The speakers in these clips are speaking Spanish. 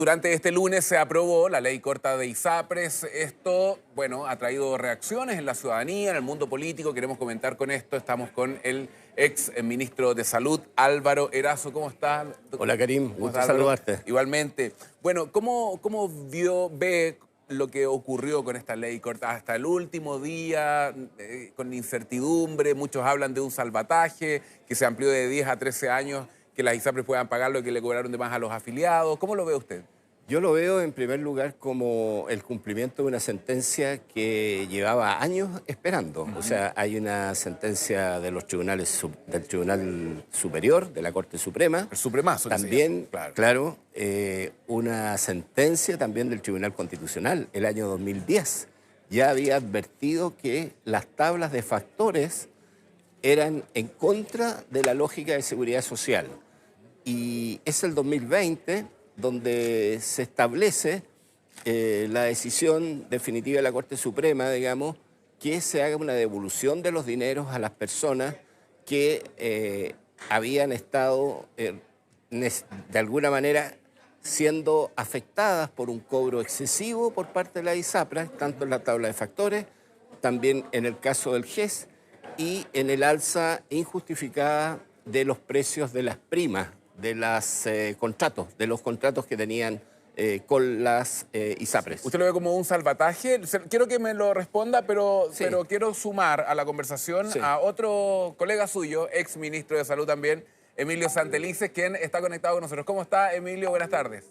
Durante este lunes se aprobó la ley corta de ISAPRES. Esto, bueno, ha traído reacciones en la ciudadanía, en el mundo político. Queremos comentar con esto. Estamos con el ex ministro de Salud, Álvaro Erazo. ¿Cómo está? Hola, Karim, ¿Cómo gusto está, Álvaro? saludarte. Igualmente. Bueno, ¿cómo ve lo que ocurrió con esta ley corta hasta el último día, con incertidumbre? Muchos hablan de un salvataje que se amplió de 10 a 13 años, que las ISAPRES puedan pagar lo que le cobraron de más a los afiliados. ¿Cómo lo ve usted? Yo lo veo en primer lugar como el cumplimiento de una sentencia que llevaba años esperando. O sea, hay una sentencia de los tribunales del Tribunal Superior, de la Corte Suprema. El supremazo. También, claro, una sentencia también del Tribunal Constitucional, el año 2010. Ya había advertido que las tablas de factores eran en contra de la lógica de seguridad social. Y es el 2020 donde se establece la decisión definitiva de la Corte Suprema, digamos, que se haga una devolución de los dineros a las personas que habían estado, de alguna manera, siendo afectadas por un cobro excesivo por parte de la ISAPRES, tanto en la tabla de factores, también en el caso del GES, y en el alza injustificada de los precios de las primas, de los contratos que tenían con las ISAPRES. ¿Usted lo ve como un salvataje? Quiero que me lo responda, pero quiero sumar a la conversación a otro colega suyo, ex ministro de Salud también, Emilio Santelices, quien está conectado con nosotros. ¿Cómo está, Emilio? Buenas tardes.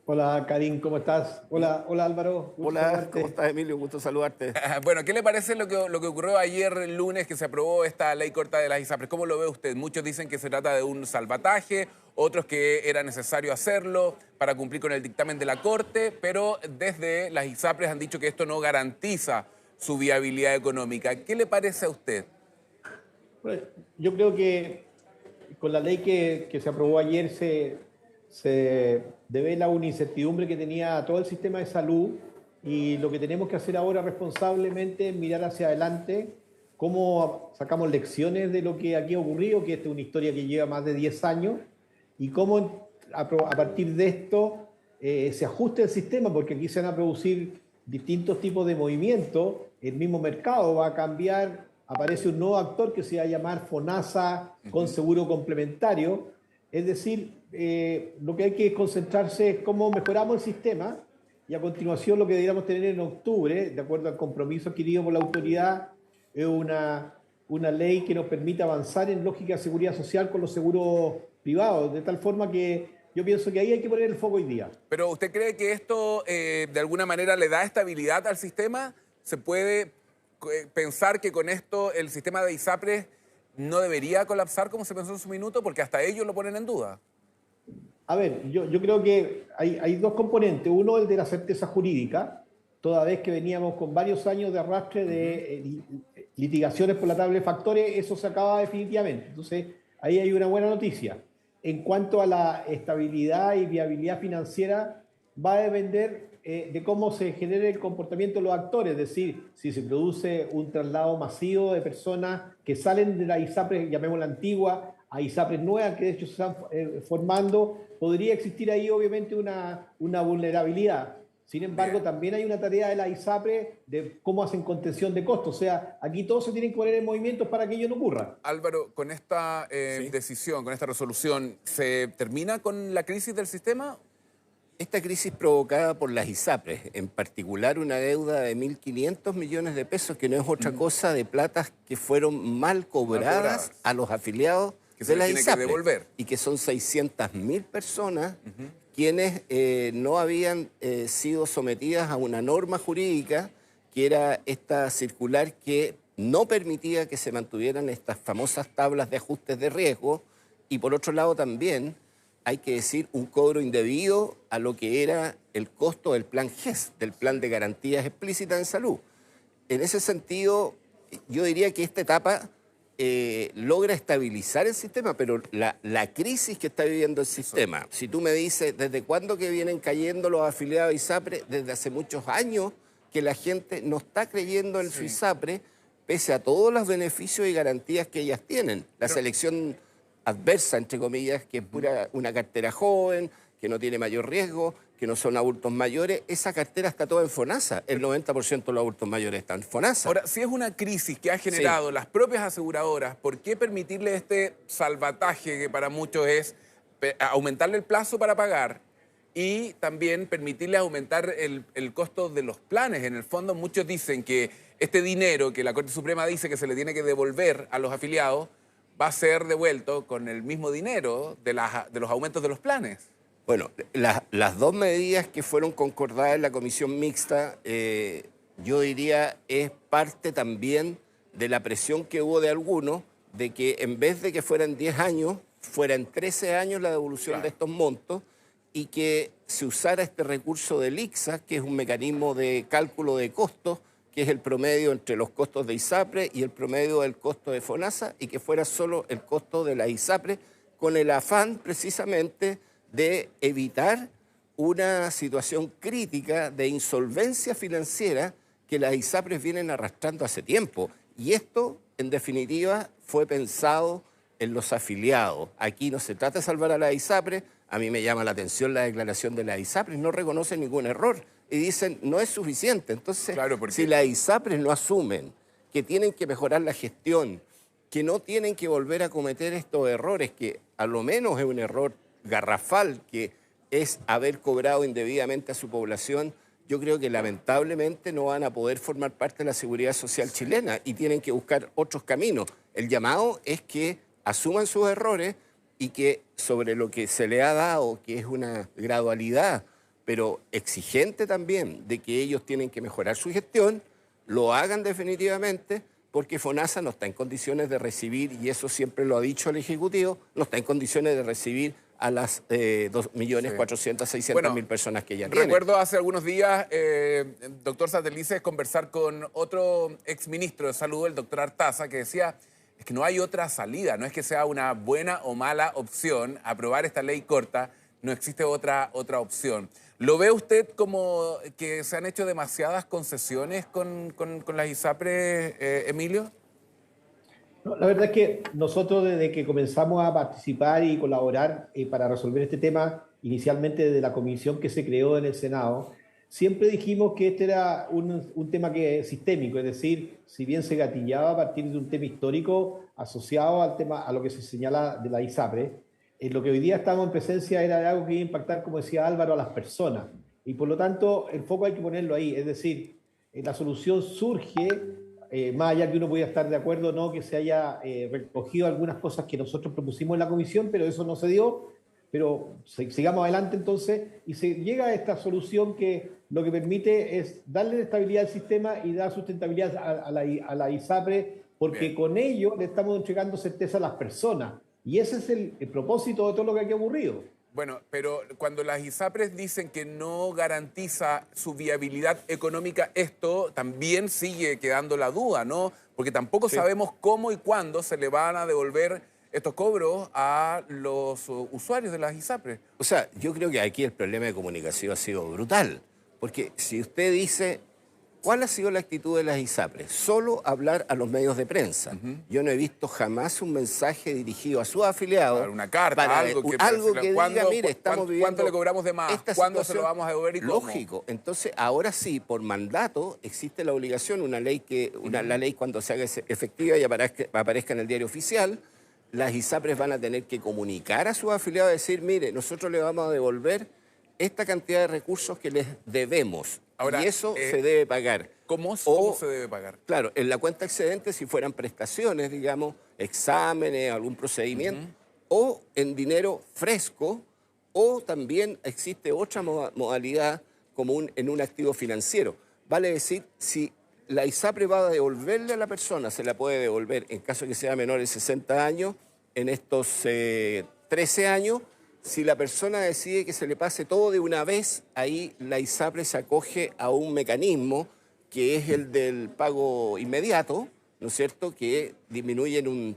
Hola, Karim, ¿cómo estás? Hola, Álvaro. Hola, ¿cómo estás, Emilio? Gusto saludarte. Bueno, ¿qué le parece lo que ocurrió ayer lunes, que se aprobó esta ley corta de las ISAPRES? ¿Cómo lo ve usted? Muchos dicen que se trata de un salvataje, otros que era necesario hacerlo para cumplir con el dictamen de la Corte, pero desde las ISAPRES han dicho que esto no garantiza su viabilidad económica. ¿Qué le parece a usted? Bueno, yo creo que con la ley que se aprobó ayer se devela una incertidumbre que tenía todo el sistema de salud, y lo que tenemos que hacer ahora responsablemente es mirar hacia adelante, cómo sacamos lecciones de lo que aquí ha ocurrido, que esta es una historia que lleva más de 10 años, y cómo a partir de esto se ajuste el sistema, porque aquí se van a producir distintos tipos de movimientos, el mismo mercado va a cambiar, aparece un nuevo actor que se va a llamar FONASA con seguro complementario. Es decir, lo que hay que concentrarse es cómo mejoramos el sistema, y a continuación lo que deberíamos tener en octubre, de acuerdo al compromiso adquirido por la autoridad, es una ley que nos permita avanzar en lógica de seguridad social con los seguros privados, de tal forma que yo pienso que ahí hay que poner el foco hoy día. ¿Pero usted cree que esto de alguna manera le da estabilidad al sistema? ¿Se puede pensar que con esto el sistema de ISAPRES no debería colapsar como se pensó en su minuto? Porque hasta ellos lo ponen en duda. A ver, yo creo que hay dos componentes. Uno, el de la certeza jurídica, toda vez que veníamos con varios años de arrastre de litigaciones por la tabla de factores, eso se acaba definitivamente. Entonces, ahí hay una buena noticia. En cuanto a la estabilidad y viabilidad financiera, va a depender de cómo se genere el comportamiento de los actores, es decir, si se produce un traslado masivo de personas que salen de la ISAPRES, llamémosla antigua, a ISAPRES nuevas que de hecho se están formando, podría existir ahí obviamente una vulnerabilidad. Sin embargo, también hay una tarea de la ISAPRES de cómo hacen contención de costos. O sea, aquí todos se tienen que poner en movimiento para que ello no ocurra. Álvaro, con esta decisión, con esta resolución, ¿se termina con la crisis del sistema? Esta crisis provocada por las ISAPRES, en particular una deuda de 1.500 millones de pesos, que no es otra cosa de platas que fueron mal cobradas a los afiliados de las ISAPRES, y que son 600.000 personas quienes no habían sido sometidas a una norma jurídica, que era esta circular que no permitía que se mantuvieran estas famosas tablas de ajustes de riesgo, y por otro lado también hay que decir, un cobro indebido a lo que era el costo del plan GES, del Plan de Garantías Explícitas en Salud. En ese sentido, yo diría que esta etapa logra estabilizar el sistema, pero la crisis que está viviendo el sistema, si tú me dices, ¿desde cuándo que vienen cayendo los afiliados a ISAPRES? Desde hace muchos años que la gente no está creyendo en su ISAPRES, pese a todos los beneficios y garantías que ellas tienen. La selección adversa, entre comillas, que es pura una cartera joven, que no tiene mayor riesgo, que no son adultos mayores, esa cartera está toda en FONASA. El 90% de los adultos mayores están en FONASA. Ahora, si es una crisis que ha generado las propias aseguradoras, ¿por qué permitirle este salvataje que para muchos es aumentarle el plazo para pagar y también permitirle aumentar el costo de los planes? En el fondo, muchos dicen que este dinero que la Corte Suprema dice que se le tiene que devolver a los afiliados va a ser devuelto con el mismo dinero de los aumentos de los planes. Bueno, las dos medidas que fueron concordadas en la comisión mixta, yo diría, es parte también de la presión que hubo de algunos de que en vez de que fueran 10 años, fueran 13 años la devolución de estos montos y que se usara este recurso del ICSA, que es un mecanismo de cálculo de costos, que es el promedio entre los costos de ISAPRE y el promedio del costo de FONASA, y que fuera solo el costo de la ISAPRE, con el afán precisamente de evitar una situación crítica de insolvencia financiera que las ISAPRES vienen arrastrando hace tiempo. Y esto, en definitiva, fue pensado en los afiliados. Aquí no se trata de salvar a la ISAPRE. A mí me llama la atención la declaración de la ISAPRES, no reconocen ningún error y dicen no es suficiente. Entonces, si las ISAPRES no asumen que tienen que mejorar la gestión, que no tienen que volver a cometer estos errores, que a lo menos es un error garrafal, que es haber cobrado indebidamente a su población, yo creo que lamentablemente no van a poder formar parte de la seguridad social chilena y tienen que buscar otros caminos. El llamado es que asuman sus errores y que sobre lo que se le ha dado, que es una gradualidad, pero exigente también, de que ellos tienen que mejorar su gestión, lo hagan definitivamente, porque FONASA no está en condiciones de recibir, y eso siempre lo ha dicho el Ejecutivo, no está en condiciones de recibir a las 2.400.000, 600.000 personas que ya tienen. Recuerdo hace algunos días, doctor Satelices, conversar con otro exministro de Salud, el doctor Artaza, que decía, es que no hay otra salida, no es que sea una buena o mala opción aprobar esta ley corta, no existe otra opción. ¿Lo ve usted como que se han hecho demasiadas concesiones con las ISAPRES, Emilio? No, la verdad es que nosotros desde que comenzamos a participar y colaborar para resolver este tema, inicialmente desde la comisión que se creó en el Senado, siempre dijimos que este era un tema sistémico, es decir, si bien se gatillaba a partir de un tema histórico asociado al tema, a lo que se señala de la ISAPRE, lo que hoy día estamos en presencia era de algo que iba a impactar, como decía Álvaro, a las personas. Y por lo tanto, el foco hay que ponerlo ahí, es decir, la solución surge, más allá que uno pueda estar de acuerdo o no, que se haya recogido algunas cosas que nosotros propusimos en la comisión, pero eso no se dio. Pero sigamos adelante entonces y se llega a esta solución que lo que permite es darle estabilidad al sistema y dar sustentabilidad a la ISAPRE, porque con ello le estamos entregando certeza a las personas. Y ese es el propósito de todo lo que aquí ha ocurrido. Bueno, pero cuando las ISAPRES dicen que no garantiza su viabilidad económica, esto también sigue quedando la duda, ¿no? Porque tampoco sabemos cómo y cuándo se le van a devolver estos cobros a los usuarios de las ISAPRES. O sea, yo creo que aquí el problema de comunicación ha sido brutal. Porque si usted dice, ¿cuál ha sido la actitud de las ISAPRES? Solo hablar a los medios de prensa. Yo no he visto jamás un mensaje dirigido a sus afiliados. Una carta, algo que diga, mire, estamos viviendo... ¿Cuánto le cobramos de más? ¿Cuándo se lo vamos a devolver y cómo? Lógico. Entonces, ahora sí, por mandato, existe la obligación, la ley cuando se haga efectiva y aparezca en el diario oficial, las ISAPRES van a tener que comunicar a sus afiliados y decir, mire, nosotros le vamos a devolver esta cantidad de recursos que les debemos. Ahora, y eso se debe pagar. ¿Cómo se debe pagar? Claro, en la cuenta excedente, si fueran prestaciones, digamos, exámenes, algún procedimiento, o en dinero fresco, o también existe otra modalidad como en un activo financiero. Vale decir, si la ISAPRE va a devolverle a la persona, se la puede devolver en caso de que sea menor de 60 años, en estos 13 años. Si la persona decide que se le pase todo de una vez, ahí la ISAPRE se acoge a un mecanismo que es el del pago inmediato, ¿no es cierto?, que disminuye en un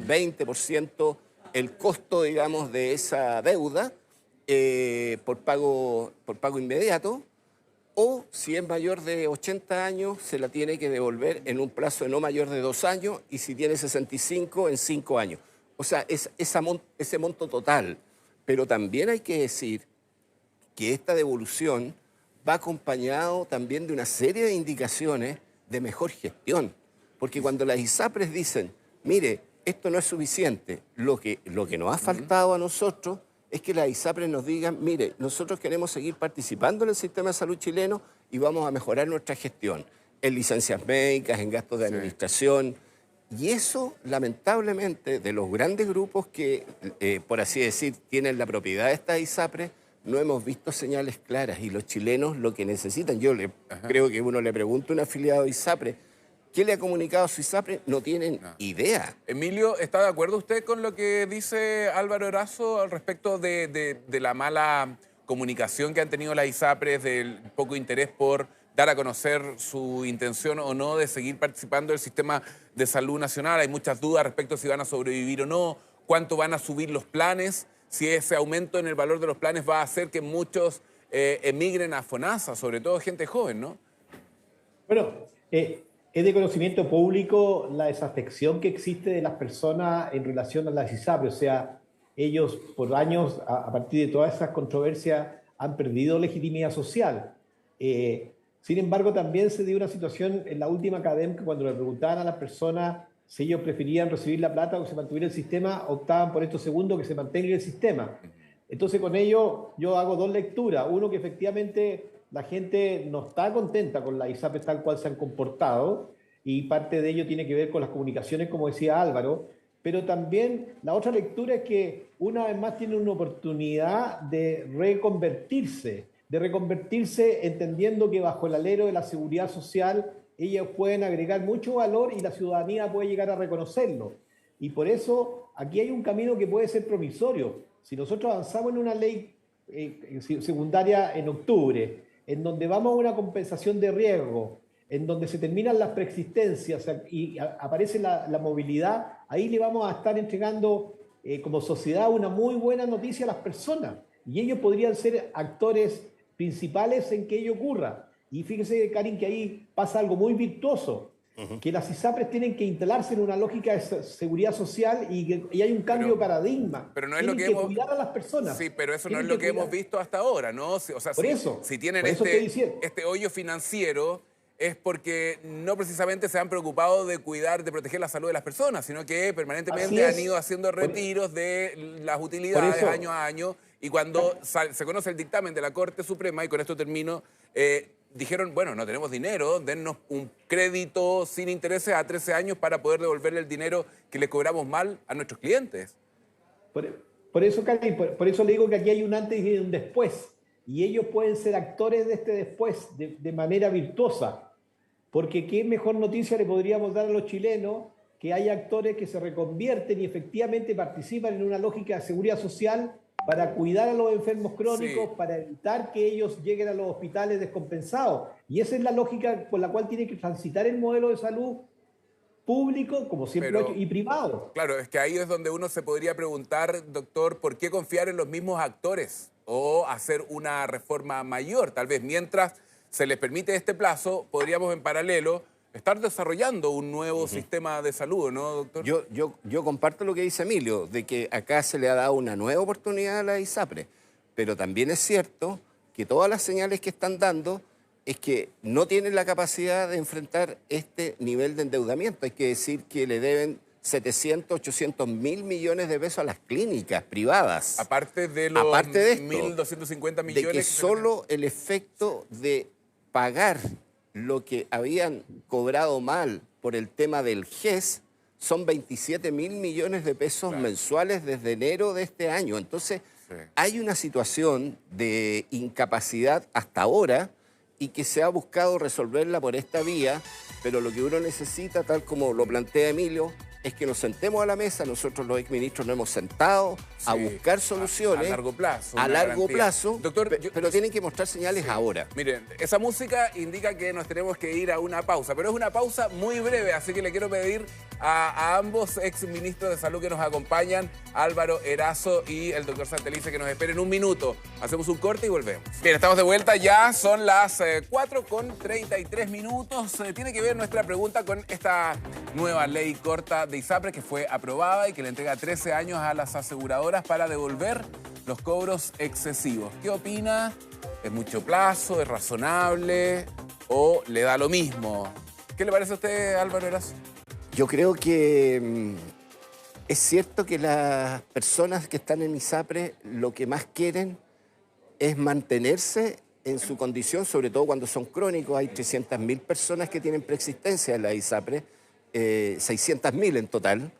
20% el costo, digamos, de esa deuda por pago inmediato. O si es mayor de 80 años, se la tiene que devolver en un plazo de no mayor de 2 años y si tiene 65, en 5 años. O sea, ese monto total. Pero también hay que decir que esta devolución va acompañado también de una serie de indicaciones de mejor gestión. Porque cuando las ISAPRES dicen, mire, esto no es suficiente, lo que nos ha faltado a nosotros es que las ISAPRES nos digan, mire, nosotros queremos seguir participando en el sistema de salud chileno y vamos a mejorar nuestra gestión en licencias médicas, en gastos de administración. Y eso, lamentablemente, de los grandes grupos que, por así decir, tienen la propiedad de estas ISAPRES, no hemos visto señales claras. Y los chilenos lo que necesitan, creo que uno le pregunta a un afiliado de ISAPRE, ¿qué le ha comunicado a su ISAPRE? No tienen idea. Emilio, ¿está de acuerdo usted con lo que dice Álvaro Erazo al respecto de la mala comunicación que han tenido las ISAPRES, del poco interés por dar a conocer su intención o no de seguir participando del sistema de salud nacional? Hay muchas dudas respecto a si van a sobrevivir o no, cuánto van a subir los planes, si ese aumento en el valor de los planes va a hacer que muchos emigren a FONASA, sobre todo gente joven, ¿no? Bueno, es de conocimiento público la desafección que existe de las personas en relación a las ISAPRES. O sea, ellos por años, a partir de todas esas controversias, han perdido legitimidad social. Sin embargo, también se dio una situación en la última académica, cuando le preguntaban a las personas si ellos preferían recibir la plata o que se mantuviera el sistema, optaban por esto segundo, que se mantenga el sistema. Entonces, con ello, yo hago dos lecturas. Uno, que efectivamente la gente no está contenta con la ISAPRES tal cual se han comportado, y parte de ello tiene que ver con las comunicaciones, como decía Álvaro, pero también la otra lectura es que una vez más tienen una oportunidad de reconvertirse entendiendo que bajo el alero de la seguridad social ellos pueden agregar mucho valor y la ciudadanía puede llegar a reconocerlo. Y por eso aquí hay un camino que puede ser promisorio. Si nosotros avanzamos en una ley secundaria en octubre, en donde vamos a una compensación de riesgo, en donde se terminan las preexistencias y aparece la movilidad, ahí le vamos a estar entregando como sociedad una muy buena noticia a las personas. Y ellos podrían ser actores principales en que ello ocurra. Y fíjese, Karin, que ahí pasa algo muy virtuoso, que las ISAPRES tienen que instalarse en una lógica de seguridad social y hay un cambio de paradigma. Pero no es tienen lo que hemos... cuidar a las personas. Sí, pero eso no es lo que hemos visto hasta ahora, ¿no? O sea, si tienen este hoyo financiero, es porque no precisamente se han preocupado de cuidar, de proteger la salud de las personas, sino que permanentemente han ido haciendo retiros de las utilidades año a año. Y cuando se conoce el dictamen de la Corte Suprema, y con esto termino, dijeron, bueno, no tenemos dinero, dennos un crédito sin intereses a 13 años para poder devolverle el dinero que le cobramos mal a nuestros clientes. Por eso, Karin, por eso le digo que aquí hay un antes y un después. Y ellos pueden ser actores de este después de manera virtuosa. Porque qué mejor noticia le podríamos dar a los chilenos que hay actores que se reconvierten y efectivamente participan en una lógica de seguridad social para cuidar a los enfermos crónicos, para evitar que ellos lleguen a los hospitales descompensados. Y esa es la lógica por la cual tiene que transitar el modelo de salud público, como siempre lo ha hecho, y privado. Claro, es que ahí es donde uno se podría preguntar, doctor, ¿por qué confiar en los mismos actores o hacer una reforma mayor? Tal vez mientras se les permite este plazo, podríamos en paralelo estar desarrollando un nuevo sistema de salud, ¿no, doctor? Yo comparto lo que dice Emilio, de que acá se le ha dado una nueva oportunidad a la ISAPRES, pero también es cierto que todas las señales que están dando es que no tienen la capacidad de enfrentar este nivel de endeudamiento. Hay que decir que le deben 700, 800 mil millones de pesos a las clínicas privadas. Aparte de los 1.250 millones. De que solo el efecto de pagar lo que habían cobrado mal por el tema del GES son 27 mil millones de pesos mensuales desde enero de este año. Entonces, hay una situación de incapacidad hasta ahora y que se ha buscado resolverla por esta vía, pero lo que uno necesita, tal como lo plantea Emilio, es que nos sentemos a la mesa. Nosotros los exministros nos hemos sentado a buscar soluciones a largo plazo. A largo plazo, doctor, pero tienen que mostrar señales ahora. Miren, esa música indica que nos tenemos que ir a una pausa, pero es una pausa muy breve, así que le quiero pedir a ambos exministros de Salud que nos acompañan, Álvaro Erazo y el doctor Santelice, que nos esperen un minuto. Hacemos un corte y volvemos. Bien, estamos de vuelta, ya son las 4:33. Tiene que ver nuestra pregunta con esta nueva ley corta de ISAPRES que fue aprobada y que le entrega 13 años a las aseguradoras para devolver los cobros excesivos. ¿Qué opina ¿Es mucho plazo? ¿Es razonable? ¿O le da lo mismo? ¿Qué le parece a usted, Álvaro Erazo? Yo creo que es cierto que las personas que están en ISAPRE lo que más quieren es mantenerse en su condición, sobre todo cuando son crónicos. Hay 300.000 personas que tienen preexistencia en la ISAPRE, 600.000 en total,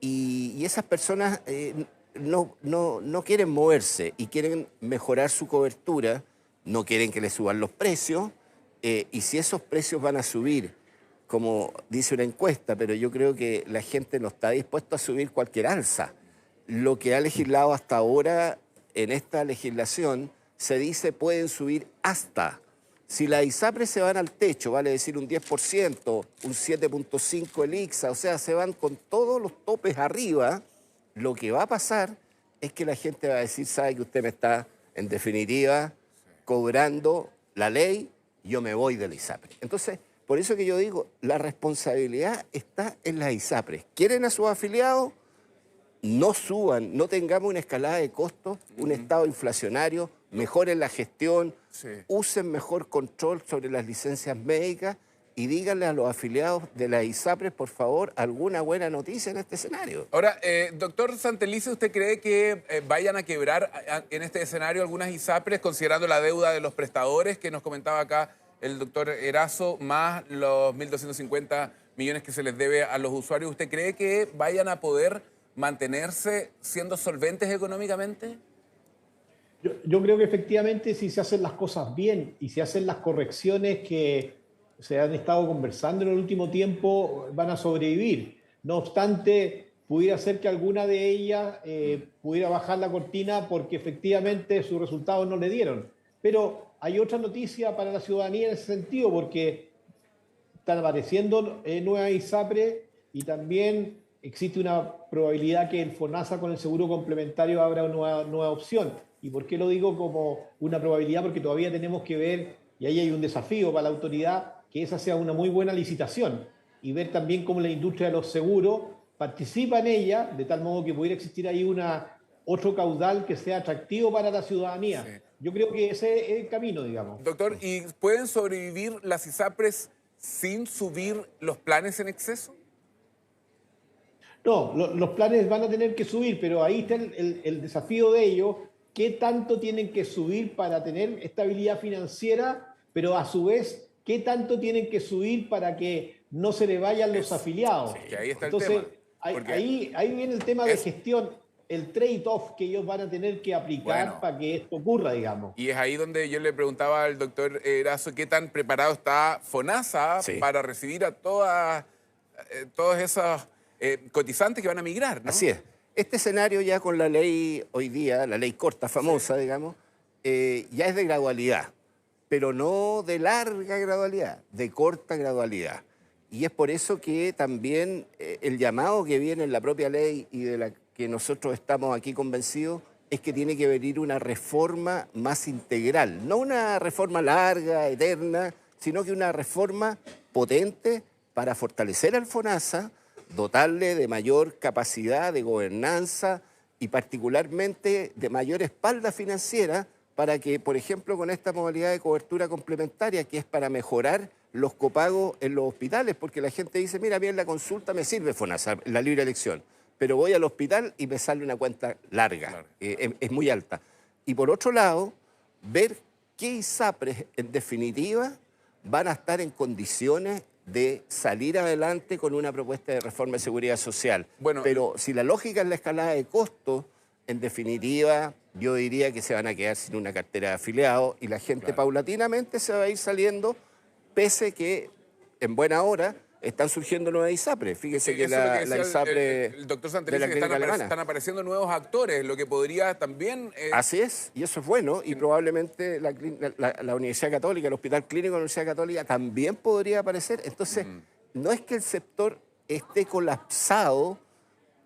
y esas personas no quieren moverse y quieren mejorar su cobertura, no quieren que les suban los precios, y si esos precios van a subir, como dice una encuesta, pero yo creo que la gente no está dispuesta a subir cualquier alza. Lo que ha legislado hasta ahora en esta legislación se dice pueden subir hasta. Si las ISAPRES se van al techo, vale decir un 10%, un 7.5% el ICSA, o sea, se van con todos los topes arriba, lo que va a pasar es que la gente va a decir, sabe que usted me está, en definitiva, cobrando la ley, yo me voy de la ISAPRE. Entonces, por eso que yo digo, la responsabilidad está en las ISAPRES. ¿Quieren a sus afiliados? No suban, no tengamos una escalada de costos, un estado inflacionario, mejoren la gestión, usen mejor control sobre las licencias médicas y díganle a los afiliados de las ISAPRES, por favor, alguna buena noticia en este escenario. Ahora, doctor Santelice, ¿usted cree que vayan a quebrar en este escenario algunas ISAPRES, considerando la deuda de los prestadores que nos comentaba acá el doctor Erazo, más los 1.250 millones que se les debe a los usuarios? ¿Usted cree que vayan a poder mantenerse siendo solventes económicamente? Yo creo que efectivamente si se hacen las cosas bien y se hacen las correcciones que se han estado conversando en el último tiempo, van a sobrevivir. No obstante, pudiera ser que alguna de ellas pudiera bajar la cortina porque efectivamente sus resultados no le dieron. Pero hay otra noticia para la ciudadanía en ese sentido, porque están apareciendo nuevas ISAPRE y también existe una probabilidad que el FONASA con el seguro complementario abra una nueva opción. ¿Y por qué lo digo como una probabilidad? Porque todavía tenemos que ver, y ahí hay un desafío para la autoridad, que esa sea una muy buena licitación y ver también cómo la industria de los seguros participa en ella, de tal modo que pudiera existir ahí otro caudal que sea atractivo para la ciudadanía. Sí. Yo creo que ese es el camino, digamos. Doctor, ¿y pueden sobrevivir las ISAPRES sin subir los planes en exceso? No, los planes van a tener que subir, pero ahí está el desafío de ellos. ¿Qué tanto tienen que subir para tener estabilidad financiera, pero a su vez, qué tanto tienen que subir para que no se le vayan los afiliados? Sí, ahí está entonces, el tema. Porque ahí viene el tema de gestión, el trade-off que ellos van a tener que aplicar para que esto ocurra, digamos. Y es ahí donde yo le preguntaba al doctor Erazo qué tan preparado está FONASA para recibir a todos esos cotizantes que van a migrar, ¿no? Así es. Este escenario ya con la ley hoy día, la ley corta famosa, digamos, ya es de gradualidad, pero no de larga gradualidad, de corta gradualidad. Y es por eso que también el llamado que viene en la propia ley y de la que nosotros estamos aquí convencidos es que tiene que venir una reforma más integral, no una reforma larga, eterna, sino que una reforma potente para fortalecer al FONASA, dotarle de mayor capacidad de gobernanza y particularmente de mayor espalda financiera para que, por ejemplo, con esta modalidad de cobertura complementaria, que es para mejorar los copagos en los hospitales, porque la gente dice, mira, a mí en la consulta me sirve FONASA, la libre elección, pero voy al hospital y me sale una cuenta larga, es muy alta. Y por otro lado, ver qué ISAPRES, en definitiva, van a estar en condiciones de salir adelante con una propuesta de reforma de seguridad social. Bueno, pero si la lógica es la escalada de costos, en definitiva, yo diría que se van a quedar sin una cartera de afiliados y la gente paulatinamente se va a ir saliendo, pese que en buena hora están surgiendo nuevas ISAPRES. Fíjese que la ISAPRE el doctor Santelice, están apareciendo nuevos actores, lo que podría también... Así es, y eso es bueno, y probablemente la Universidad Católica, el Hospital Clínico de la Universidad Católica también podría aparecer. Entonces, no es que el sector esté colapsado,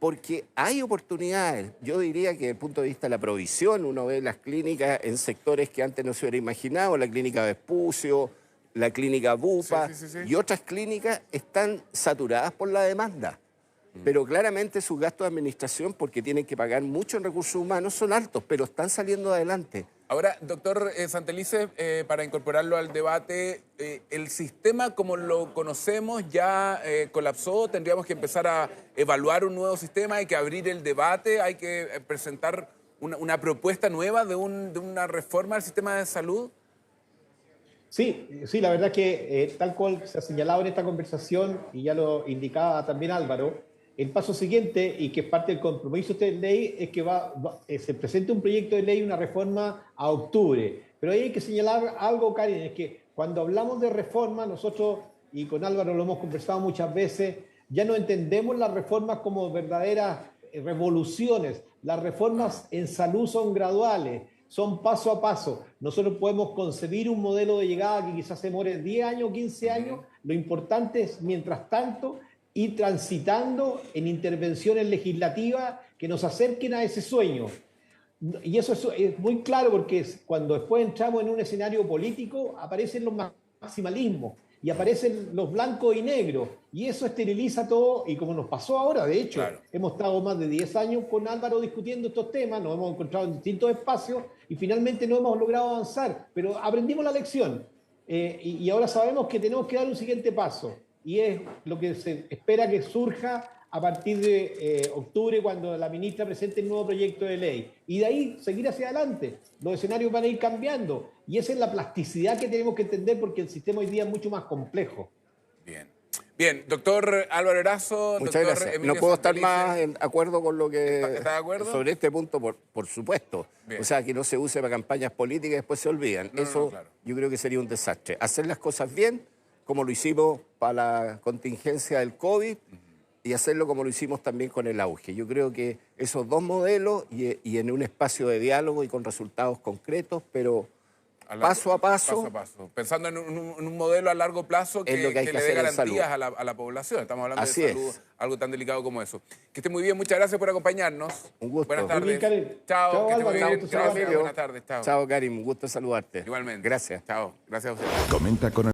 porque hay oportunidades. Yo diría que desde el punto de vista de la provisión, uno ve las clínicas en sectores que antes no se hubiera imaginado, la clínica Vespucio, la clínica Bupa y otras clínicas están saturadas por la demanda. Pero claramente sus gastos de administración, porque tienen que pagar mucho en recursos humanos, son altos, pero están saliendo adelante. Ahora, doctor Santelices, para incorporarlo al debate, ¿el sistema como lo conocemos ya colapsó? ¿Tendríamos que empezar a evaluar un nuevo sistema? ¿Hay que abrir el debate? ¿Hay que presentar una propuesta nueva de una reforma al sistema de salud? Sí, sí, la verdad que tal cual se ha señalado en esta conversación, y ya lo indicaba también Álvaro, el paso siguiente, y que es parte del compromiso de ley, es que se presente un proyecto de ley, una reforma a octubre. Pero ahí hay que señalar algo, Karen, es que cuando hablamos de reforma, nosotros, y con Álvaro lo hemos conversado muchas veces, ya no entendemos las reformas como verdaderas revoluciones. Las reformas en salud son graduales, son paso a paso. Nosotros podemos concebir un modelo de llegada que quizás se demore 10 años, 15 años. Lo importante es, mientras tanto, ir transitando en intervenciones legislativas que nos acerquen a ese sueño. Y eso es muy claro, porque cuando después entramos en un escenario político, aparecen los maximalismos y aparecen los blancos y negros, y eso esteriliza todo, y como nos pasó ahora, de hecho, claro, hemos estado más de 10 años con Álvaro discutiendo estos temas, nos hemos encontrado en distintos espacios y finalmente no hemos logrado avanzar, pero aprendimos la lección, y ahora sabemos que tenemos que dar un siguiente paso, y es lo que se espera que surja a partir de octubre, cuando la ministra presente el nuevo proyecto de ley. Y de ahí seguir hacia adelante. Los escenarios van a ir cambiando. Y esa es la plasticidad que tenemos que entender, porque el sistema hoy día es mucho más complejo. Bien. Bien, doctor Álvaro Erazo. Muchas gracias. No puedo estar más en acuerdo con lo que... ¿Está de acuerdo? Sobre este punto, por supuesto. Bien. O sea, que no se use para campañas políticas y después se olvidan. Eso claro, yo creo que sería un desastre. Hacer las cosas bien, como lo hicimos para la contingencia del COVID, y hacerlo como lo hicimos también con el auge. Yo creo que esos dos modelos, y en un espacio de diálogo y con resultados concretos, pero paso a paso. Pensando en un modelo a largo plazo que le dé garantías a la población. Estamos hablando de salud, algo tan delicado como eso. Que esté muy bien, muchas gracias por acompañarnos. Un gusto. Buenas tardes. Chao, que esté muy bien. Gracias, buenas tardes. Chao. Chao, Karim, un gusto saludarte. Igualmente. Gracias. Chao. Gracias a usted. Comenta con